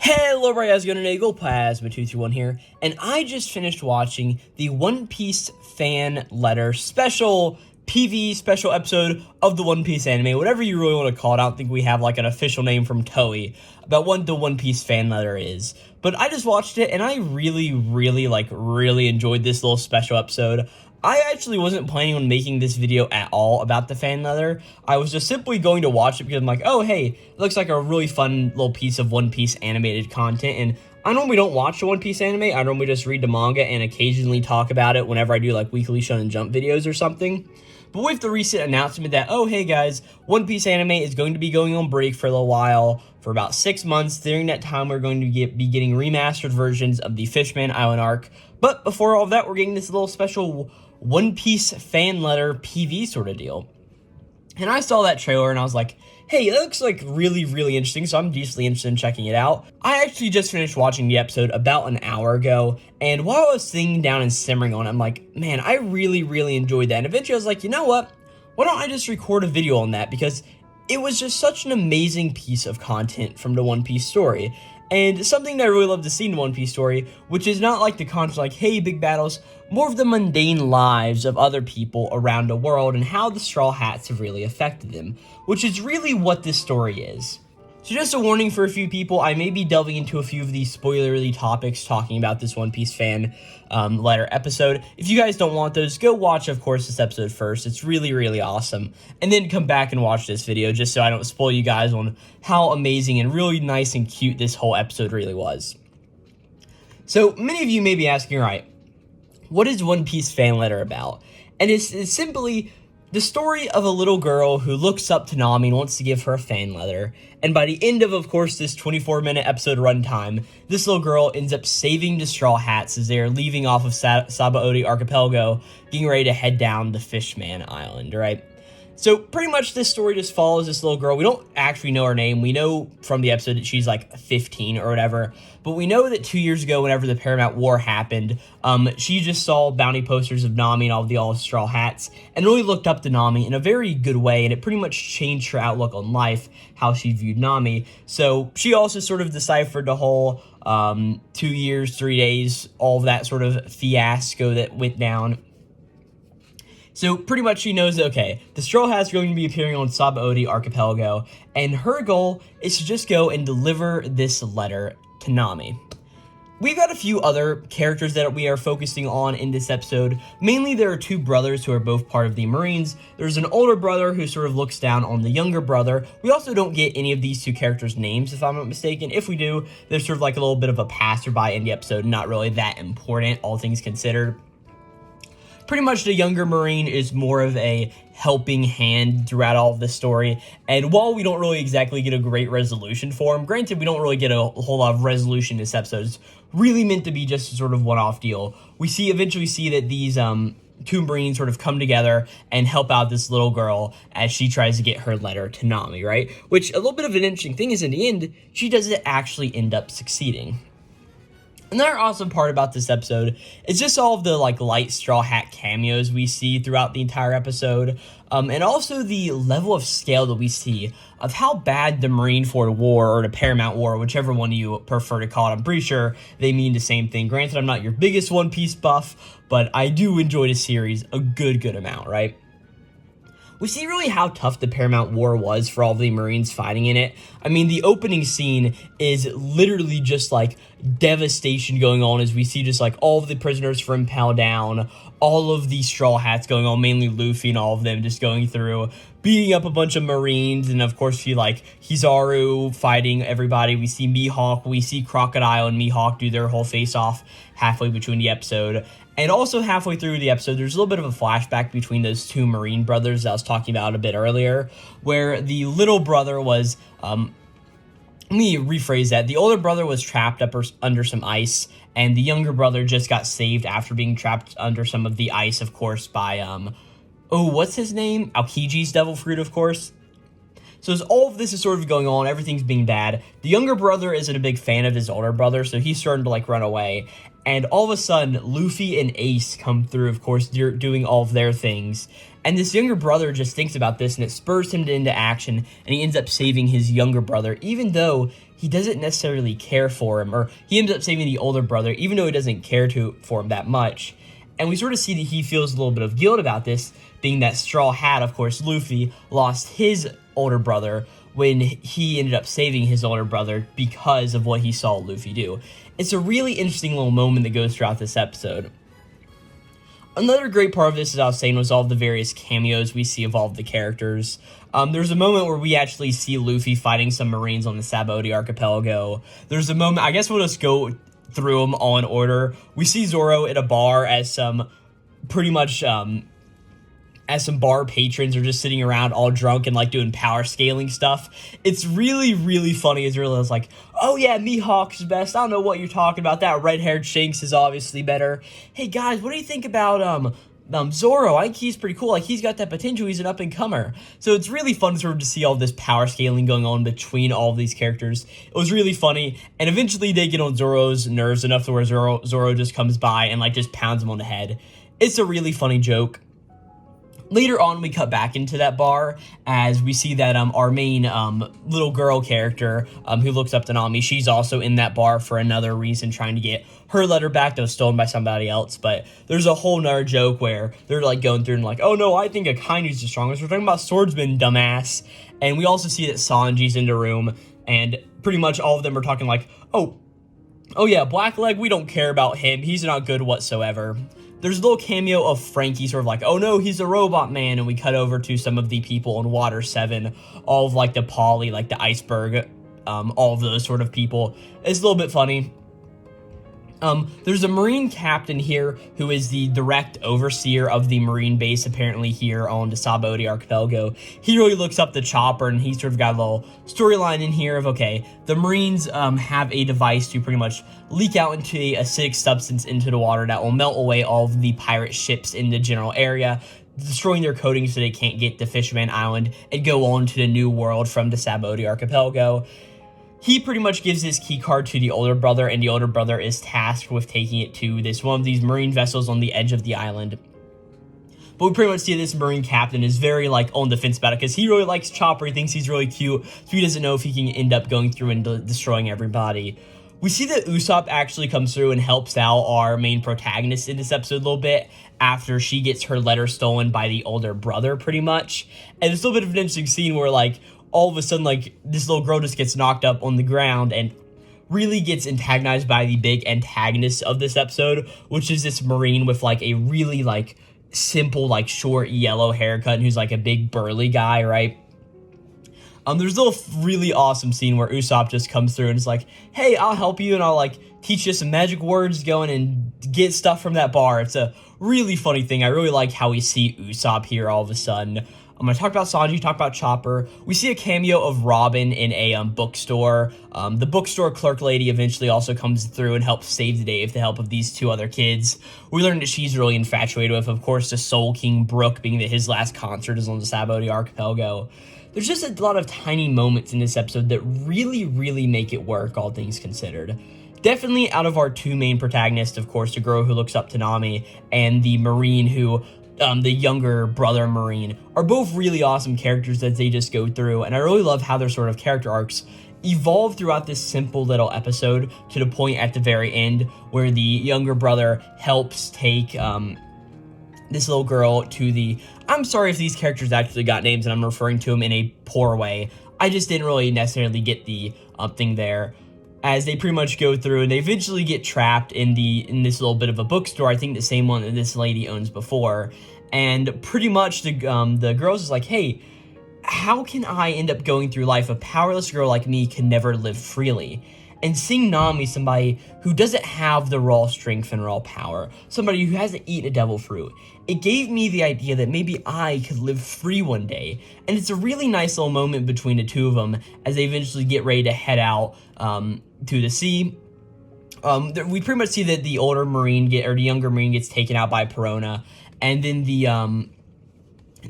Hello, everybody, how's it going today? Glowplasma 231 here, and I just finished watching the One Piece fan letter special special episode of the One Piece anime, whatever you really want to call it. I don't think we have like an official name from Toei about what the One Piece fan letter is, but I just watched it and I really enjoyed this little special episode. I actually wasn't planning on making this video at all about the fan letter. I was just simply going to watch it because I'm like, oh, hey, it looks like a really fun little piece of One Piece animated content. And I normally don't watch the One Piece anime. I normally just read the manga and occasionally talk about it whenever I do like weekly Shonen Jump videos or something. But with the recent announcement that, oh, hey guys, One Piece anime is going to be going on break for a little while, for about 6 months. During that time, we're going to be getting remastered versions of the Fishman Island arc. But before all of that, we're getting this little special One Piece fan letter PV sort of deal. And I saw that trailer and I was like, hey, it looks like really interesting, so I'm decently interested in checking it out. I actually just finished watching the episode about an hour ago, and while I was sitting down and simmering on it, I'm like, man, I really enjoyed that. And eventually I was like, you know what? Why don't I just record a video on that? Because it was just such an amazing piece of content from the One Piece story. And something that I really love to see in the One Piece story, which is not like the concept like, hey, big battles, more of the mundane lives of other people around the world and how the Straw Hats have really affected them, which is really what this story is. So just a warning for a few people, I may be delving into a few of these spoilerly topics talking about this One Piece fan letter episode. If you guys don't want those, go watch, of course, this episode first. It's really awesome. And then come back and watch this video just so I don't spoil you guys on how amazing and really nice and cute this whole episode really was. So many of you may be asking, all right, what is One Piece fan letter about? And it's simply the story of a little girl who looks up to Nami and wants to give her a fan letter. And by the end of course, this 24-minute episode runtime, this little girl ends up saving the Straw Hats as they are leaving off of Sabaody Archipelago, getting ready to head down the Fishman Island, right? So pretty much this story just follows this little girl. We don't actually know her name. We know from the episode that she's like 15 or whatever, but we know that 2 years ago, whenever the Paramount War happened, she just saw bounty posters of Nami and all the Straw Hats and really looked up to Nami in a very good way, and it pretty much changed her outlook on life, how she viewed Nami. So she also sort of deciphered the whole 2 years, 3 days, all of that sort of fiasco that went down. So pretty much she knows that, okay, the Straw Hats are going to be appearing on Sabaody Archipelago, and her goal is to just go and deliver this letter to Nami. We've got a few other characters that we are focusing on in this episode. Mainly there are two brothers who are both part of the Marines. There's an older brother who sort of looks down on the younger brother. We also don't get any of these two characters' names, if I'm not mistaken. If we do, there's sort of like a little bit of a passerby in the episode, not really that important, all things considered. Pretty much the younger Marine is more of a helping hand throughout all of this story, and while we don't really exactly get a great resolution for him, granted we don't really get a whole lot of resolution in this episode, it's really meant to be just a sort of one-off deal. We eventually see that these two Marines sort of come together and help out this little girl as she tries to get her letter to Nami, right? Which, a little bit of an interesting thing is, in the end, she doesn't actually end up succeeding. Another awesome part about this episode is just all of the light Straw Hat cameos we see throughout the entire episode, and also the level of scale that we see of how bad the Marineford War or the Paramount War, whichever one you prefer to call it. I'm pretty sure they mean the same thing. Granted, I'm not your biggest One Piece buff, but I do enjoy the series a good amount, right? We see really how tough the Paramount War was for all the Marines fighting in it. I mean, the opening scene is literally just like devastation going on as we see just like all of the prisoners from Impel Down, all of the Straw Hats going on, mainly Luffy and all of them just going through, beating up a bunch of Marines, and of course we like Kizaru fighting everybody. We see Mihawk, we see Crocodile and Mihawk do their whole face-off halfway between the episode. And also halfway through the episode, there's a little bit of a flashback between those two Marine brothers I was talking about a bit earlier, where the little brother was, let me rephrase that, the older brother was trapped under some ice, and the younger brother just got saved after being trapped under some of the ice, of course, by, what's his name? Aokiji's Devil Fruit, of course. So as all of this is sort of going on, everything's being bad, the younger brother isn't a big fan of his older brother, so he's starting to, run away. And all of a sudden, Luffy and Ace come through, of course, doing all of their things. And this younger brother just thinks about this, and it spurs him into action, and he ends up saving his younger brother, even though he doesn't necessarily care for him, or he ends up saving the older brother, even though he doesn't care for him that much. And we sort of see that he feels a little bit of guilt about this, being that Straw Hat, of course, Luffy, lost his older brother when he ended up saving his older brother because of what he saw Luffy do. It's a really interesting little moment that goes throughout this episode. Another great part of this, as I was saying, was all the various cameos we see of all of the characters. There's a moment where we actually see Luffy fighting some Marines on the Sabaody Archipelago. There's a moment, I guess we'll just go through them all in order. We see Zoro at a bar as some bar patrons are just sitting around all drunk and like doing power scaling stuff. It's really, really funny. As Zoro's like, oh yeah, Mihawk's best. I don't know what you're talking about. That red-haired Shanks is obviously better. Hey guys, what do you think about Zoro? I think he's pretty cool. Like, he's got that potential. He's an up-and-comer. So it's really fun sort of to see all this power scaling going on between all of these characters. It was really funny, and eventually they get on Zoro's nerves enough to where Zoro just comes by and like just pounds him on the head. It's a really funny joke. Later on, we cut back into that bar as we see that our main little girl character who looks up to Nami, she's also in that bar for another reason, trying to get her letter back that was stolen by somebody else. But there's a whole nother joke where they're like going through and like, oh no, I think Akainu's the strongest. We're talking about swordsman, dumbass. And we also see that Sanji's in the room, and pretty much all of them are talking like, oh yeah, Blackleg, we don't care about him. He's not good whatsoever. There's a little cameo of Frankie sort of like, oh no, he's a robot man, and we cut over to some of the people on Water 7, all of like the Polly, like the Iceberg, all of those sort of people. It's a little bit funny. There's a Marine captain here who is the direct overseer of the Marine base, apparently here on the Sabaody Archipelago. He really looks up to Chopper, and he's sort of got a little storyline in here of, okay, the Marines have a device to pretty much leak out into a acidic substance into the water that will melt away all of the pirate ships in the general area, destroying their coating so they can't get to Fisherman Island and go on to the new world from the Sabaody Archipelago. He pretty much gives his key card to the older brother, and the older brother is tasked with taking it to one of these marine vessels on the edge of the island. But we pretty much see this marine captain is very like on the fence about it because he really likes Chopper. He thinks he's really cute, so he doesn't know if he can end up going through and destroying everybody. We see that Usopp actually comes through and helps out our main protagonist in this episode a little bit after she gets her letter stolen by the older brother, pretty much. And it's a little bit of an interesting scene where like all of a sudden, like, this little girl just gets knocked up on the ground and really gets antagonized by the big antagonist of this episode, which is this Marine with, like, a really, like, simple, like, short yellow haircut, who's, like, a big burly guy, right? There's a little really awesome scene where Usopp just comes through and is like, hey, I'll help you, and I'll, like, teach you some magic words, going and get stuff from that bar. It's a really funny thing. I really like how we see Usopp here all of a sudden. I'm going to talk about Sanji, talk about Chopper. We see a cameo of Robin in a bookstore. The bookstore clerk lady eventually also comes through and helps save the day with the help of these two other kids. We learn that she's really infatuated with, of course, the Soul King Brook, being that his last concert is on the Sabaody Archipelago. There's just a lot of tiny moments in this episode that really, really make it work, all things considered. Definitely out of our two main protagonists, of course, the girl who looks up to Nami and the Marine who... the younger brother Marine, are both really awesome characters that they just go through, and I really love how their sort of character arcs evolve throughout this simple little episode to the point at the very end where the younger brother helps take this little girl to the... I'm sorry if these characters actually got names and I'm referring to them in a poor way. I just didn't really necessarily get the thing there. As they pretty much go through and they eventually get trapped in this little bit of a bookstore, I think the same one that this lady owns before, and pretty much the girls is like, hey, how can I end up going through life? A powerless girl like me can never live freely. And seeing Nami, somebody who doesn't have the raw strength and raw power, somebody who hasn't eaten a devil fruit, it gave me the idea that maybe I could live free one day. And it's a really nice little moment between the two of them as they eventually get ready to head out to the sea. We pretty much see that the older Marine the younger Marine gets taken out by Perona, and then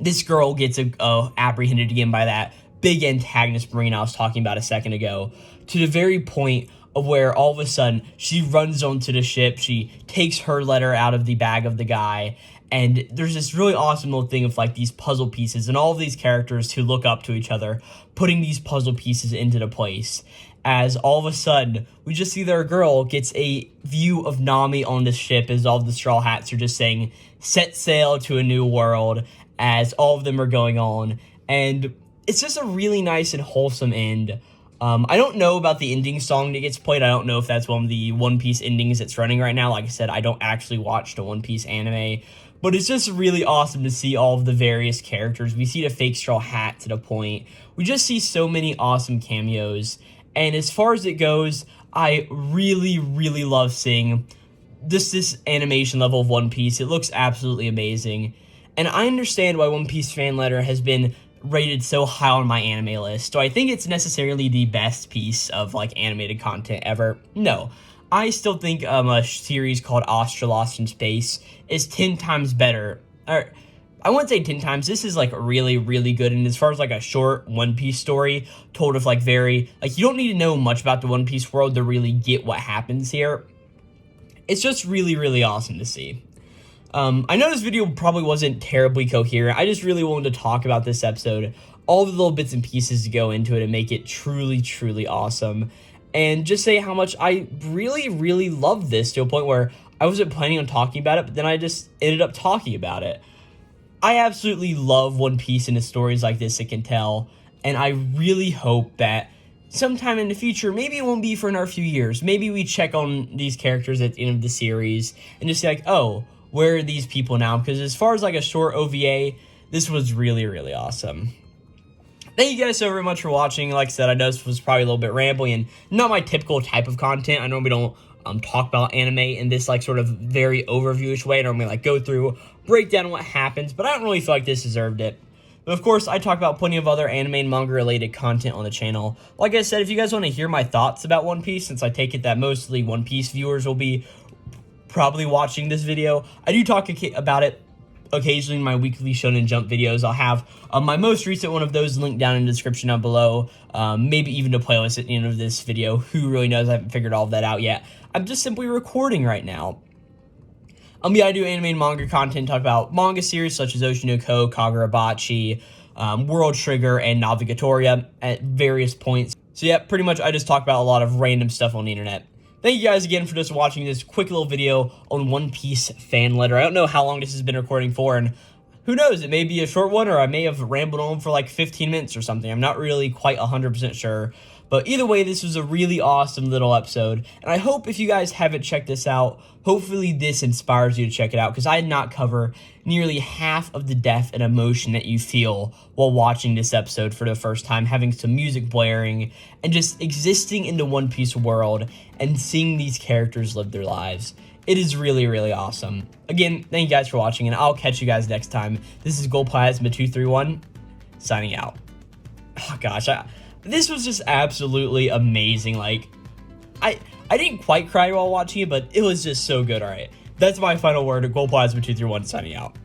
this girl gets apprehended again by that big antagonist Marine I was talking about a second ago, to the very point of where all of a sudden she runs onto the ship, she takes her letter out of the bag of the guy, and there's this really awesome little thing of like these puzzle pieces and all of these characters who look up to each other, putting these puzzle pieces into the place. as all of a sudden we just see that our girl gets a view of Nami on the ship as all of the Straw Hats are just saying, set sail to a new world, as all of them are going on. And it's just a really nice and wholesome end. I don't know about the ending song that gets played. I don't know if that's one of the One Piece endings that's running right now. Like I said, I don't actually watch the One Piece anime, but it's just really awesome to see all of the various characters. We see the fake Straw Hats at a point. We just see so many awesome cameos. And as far as it goes, I really, really love seeing this animation level of One Piece. It looks absolutely amazing. And I understand why One Piece Fan Letter has been rated so high on my anime list. Do I think it's necessarily the best piece of like animated content ever? No. I still think a series called Astra Lost in Space is 10 times better. Or I wouldn't say 10 times. This is like really, really good. And as far as like a short One Piece story told of like very, like you don't need to know much about the One Piece world to really get what happens here. It's just really, really awesome to see. I know this video probably wasn't terribly coherent. I just really wanted to talk about this episode, all the little bits and pieces to go into it and make it truly, truly awesome. And just say how much I really, really love this to a point where I wasn't planning on talking about it, but then I just ended up talking about it. I absolutely love One Piece and the stories like this it can tell, and I really hope that sometime in the future, maybe it won't be for another few years, maybe we check on these characters at the end of the series and just say like, oh, where are these people now? Because as far as like a short OVA, this was really, really awesome. Thank you guys so very much for watching. Like I said, I know this was probably a little bit rambling and not my typical type of content. I normally don't talk about anime in this like sort of very overviewish way. I normally like go through, break down what happens, but I don't really feel like this deserved it. But of course, I talk about plenty of other anime and manga related content on the channel. Like I said, if you guys want to hear my thoughts about One Piece, since I take it that mostly One Piece viewers will be probably watching this video, I do talk about it occasionally in my weekly Shonen Jump videos. I'll have my most recent one of those linked down in the description down below, maybe even a playlist at the end of this video. Who really knows? I haven't figured all of that out yet. I'm just simply recording right now. Yeah, I do anime and manga content, talk about manga series such as Oshinoko, Kagurabachi, World Trigger, and Navigatoria at various points. So yeah, pretty much I just talk about a lot of random stuff on the internet. Thank you guys again for just watching this quick little video on One Piece Fan Letter. I don't know how long this has been recording for, and who knows, it may be a short one, or I may have rambled on for like 15 minutes or something. I'm not really quite 100% sure. But either way, this was a really awesome little episode, and I hope if you guys haven't checked this out, hopefully this inspires you to check it out, because I did not cover nearly half of the depth and emotion that you feel while watching this episode for the first time, having some music blaring, and just existing in the One Piece world, and seeing these characters live their lives. It is really, really awesome. Again, thank you guys for watching, and I'll catch you guys next time. This is Glowplasma 231, signing out. Oh gosh, this was just absolutely amazing. Like, I didn't quite cry while watching it, but it was just so good. All right, that's my final word. Glowplasma 231 signing out.